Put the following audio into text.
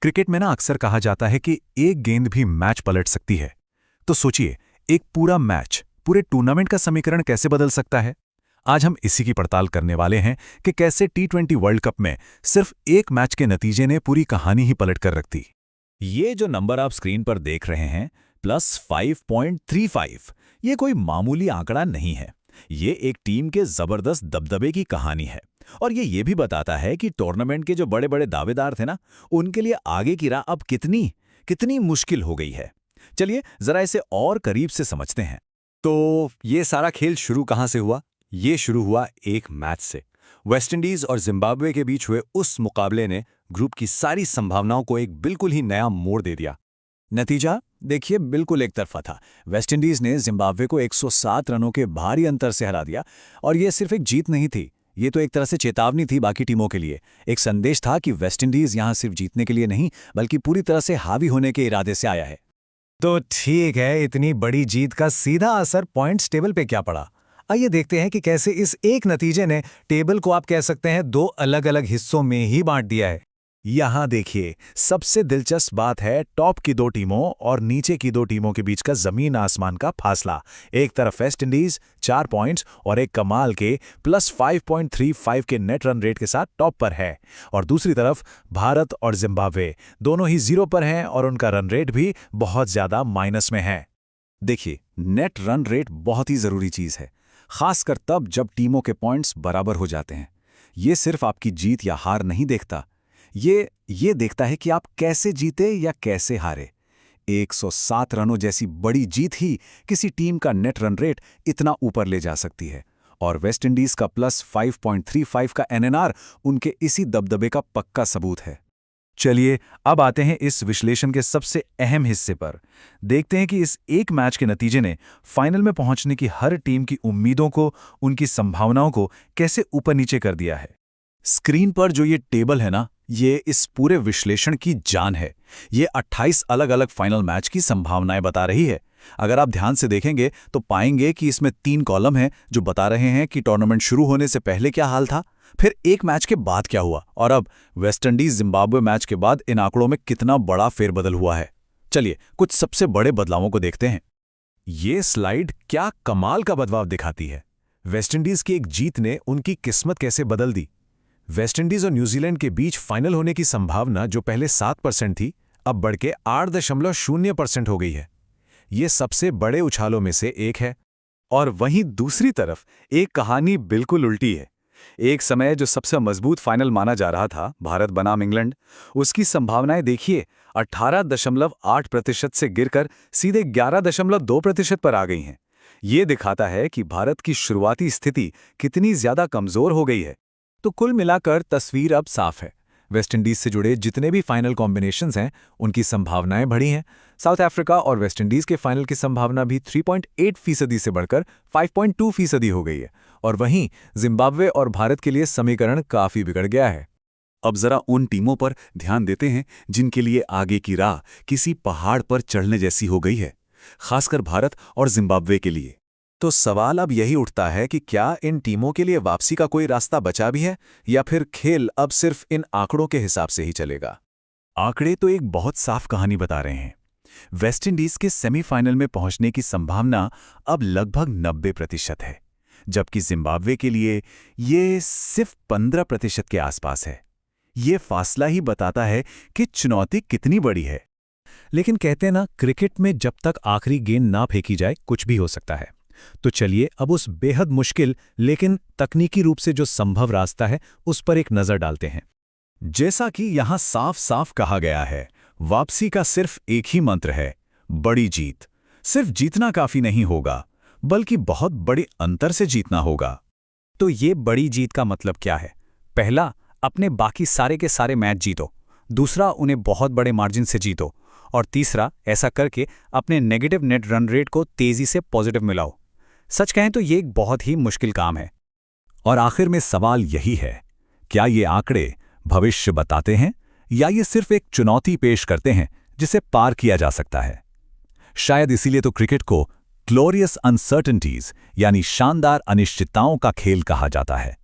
Cricket में ना अक्सर कहा जाता है कि एक गेंद भी मैच पलट सकती है। तो सोचिए, एक पूरा मैच पूरे टूर्नामेंट का समीकरण कैसे बदल सकता है। आज हम इसी की पड़ताल करने वाले हैं कि कैसे टी20 वर्ल्ड कप में सिर्फ एक मैच के नतीजे ने पूरी कहानी ही पलट कर रख दी। ये जो नंबर आप स्क्रीन पर देख रहे हैं, +5.35, ये कोई मामूली आंकड़ा नहीं है। ये एक टीम के जबरदस्त दबदबे की कहानी है और ये भी बताता है कि टूर्नामेंट के जो बड़े बड़े दावेदार थे ना, उनके लिए आगे की राह अब कितनी कितनी मुश्किल हो गई है। चलिए जरा इसे और करीब से समझते हैं। तो ये सारा खेल शुरू कहाँ से हुआ? ये शुरू हुआ एक मैच से। वेस्टइंडीज और जिम्बाब्वे के बीच हुए उस मुकाबले ने ग्रुप की सारी संभावनाओं को एक बिल्कुल ही नया मोड़ दे दिया। नतीजा देखिए, बिल्कुल एक तरफा था। वेस्टइंडीज ने जिम्बाब्वे को 107 रनों के भारी अंतर से हरा दिया और ये सिर्फ एक जीत नहीं थी, ये तो एक तरह से चेतावनी थी बाकी टीमों के लिए। एक संदेश था कि वेस्टइंडीज यहां सिर्फ जीतने के लिए नहीं, बल्कि पूरी तरह से हावी होने के इरादे से आया है। तो ठीक है, इतनी बड़ी जीत का सीधा असर पॉइंट्स टेबल पे क्या पड़ा? आइए देखते हैं कि कैसे इस एक नतीजे ने टेबल को आप कह सकते हैं दो अलग अलग हिस्सों में ही बांट दिया है। यहां देखिए, सबसे दिलचस्प बात है टॉप की दो टीमों और नीचे की दो टीमों के बीच का जमीन आसमान का फासला। एक तरफ वेस्टइंडीज 4 पॉइंट्स और एक कमाल के +5.35 के नेट रन रेट के साथ टॉप पर है, और दूसरी तरफ भारत और जिम्बाब्वे दोनों ही 0 पर हैं और उनका रन रेट भी बहुत ज्यादा माइनस में है। देखिए, नेट रन रेट बहुत ही जरूरी चीज है, खासकर तब जब टीमों के पॉइंट्स बराबर हो जाते हैं। ये सिर्फ आपकी जीत या हार नहीं देखता, ये देखता है कि आप कैसे जीते या कैसे हारे। 107 रनों जैसी बड़ी जीत ही किसी टीम का नेट रन रेट इतना ऊपर ले जा सकती है, और वेस्टइंडीज का +5.35 का एनएनआर उनके इसी दबदबे का पक्का सबूत है। चलिए अब आते हैं इस विश्लेषण के सबसे अहम हिस्से पर। देखते हैं कि इस एक मैच के नतीजे ने फाइनल में पहुंचने की हर टीम की उम्मीदों को, उनकी संभावनाओं को कैसे ऊपर नीचे कर दिया है। स्क्रीन पर जो ये टेबल है ना, ये इस पूरे विश्लेषण की जान है। ये 28 अलग अलग फाइनल मैच की संभावनाएं बता रही है। अगर आप ध्यान से देखेंगे तो पाएंगे कि इसमें 3 कॉलम हैं जो बता रहे हैं कि टूर्नामेंट शुरू होने से पहले क्या हाल था, फिर एक मैच के बाद क्या हुआ, और अब वेस्टइंडीज जिम्बाब्वे मैच के बाद इन आंकड़ों में कितना बड़ा फेरबदल हुआ है। चलिए कुछ सबसे बड़े बदलावों को देखते हैं। ये स्लाइड क्या कमाल का बदलाव दिखाती है। वेस्टइंडीज की एक जीत ने उनकी किस्मत कैसे बदल दी। वेस्टइंडीज और न्यूजीलैंड के बीच फाइनल होने की संभावना जो पहले 7% थी, अब बढ़ के 8.0% हो गई है। ये सबसे बड़े उछालों में से एक है। और वहीं दूसरी तरफ एक कहानी बिल्कुल उल्टी है। एक समय जो सबसे मजबूत फाइनल माना जा रहा था, भारत बनाम इंग्लैंड, उसकी संभावनाएं देखिए 18.8% से गिरकर सीधे 11.2% पर आ गई हैं। ये दिखाता है कि भारत की शुरुआती स्थिति कितनी ज्यादा कमजोर हो गई है। तो कुल मिलाकर तस्वीर अब साफ है। वेस्टइंडीज से जुड़े जितने भी फाइनल कॉम्बिनेशंस हैं, उनकी संभावनाएं बढ़ी हैं। साउथ अफ्रीका और वेस्टइंडीज के फाइनल की संभावना भी 3.8% से बढ़कर 5.2% हो गई है, और वहीं जिम्बाब्वे और भारत के लिए समीकरण काफी बिगड़ गया है। अब जरा उन टीमों पर ध्यान देते हैं जिनके लिए आगे की राह किसी पहाड़ पर चढ़ने जैसी हो गई है, खासकर भारत और जिम्बाब्वे के लिए। तो सवाल अब यही उठता है कि क्या इन टीमों के लिए वापसी का कोई रास्ता बचा भी है, या फिर खेल अब सिर्फ इन आंकड़ों के हिसाब से ही चलेगा। आंकड़े तो एक बहुत साफ कहानी बता रहे हैं। वेस्टइंडीज के सेमीफाइनल में पहुंचने की संभावना अब लगभग 90% है, जबकि जिम्बाब्वे के लिए ये सिर्फ 15% के आसपास है। ये फासला ही बताता है कि चुनौती कितनी बड़ी है। लेकिन कहते हैं ना, क्रिकेट में जब तक आखिरी गेंद ना फेंकी जाए कुछ भी हो सकता है। तो चलिए अब उस बेहद मुश्किल लेकिन तकनीकी रूप से जो संभव रास्ता है, उस पर एक नजर डालते हैं। जैसा कि यहां साफ साफ कहा गया है, वापसी का सिर्फ एक ही मंत्र है, बड़ी जीत। सिर्फ जीतना काफी नहीं होगा, बल्कि बहुत बड़े अंतर से जीतना होगा। तो ये बड़ी जीत का मतलब क्या है? पहला, अपने बाकी सारे के सारे मैच जीतो। दूसरा, उन्हें बहुत बड़े मार्जिन से जीतो। और तीसरा, ऐसा करके अपने नेगेटिव नेट रन रेट को तेजी से पॉजिटिव मिलाओ। सच कहें तो ये एक बहुत ही मुश्किल काम है। और आखिर में सवाल यही है, क्या ये आंकड़े भविष्य बताते हैं, या ये सिर्फ एक चुनौती पेश करते हैं जिसे पार किया जा सकता है। शायद इसीलिए तो क्रिकेट को ग्लोरियस अनसर्टेनिटीज यानी शानदार अनिश्चितताओं का खेल कहा जाता है।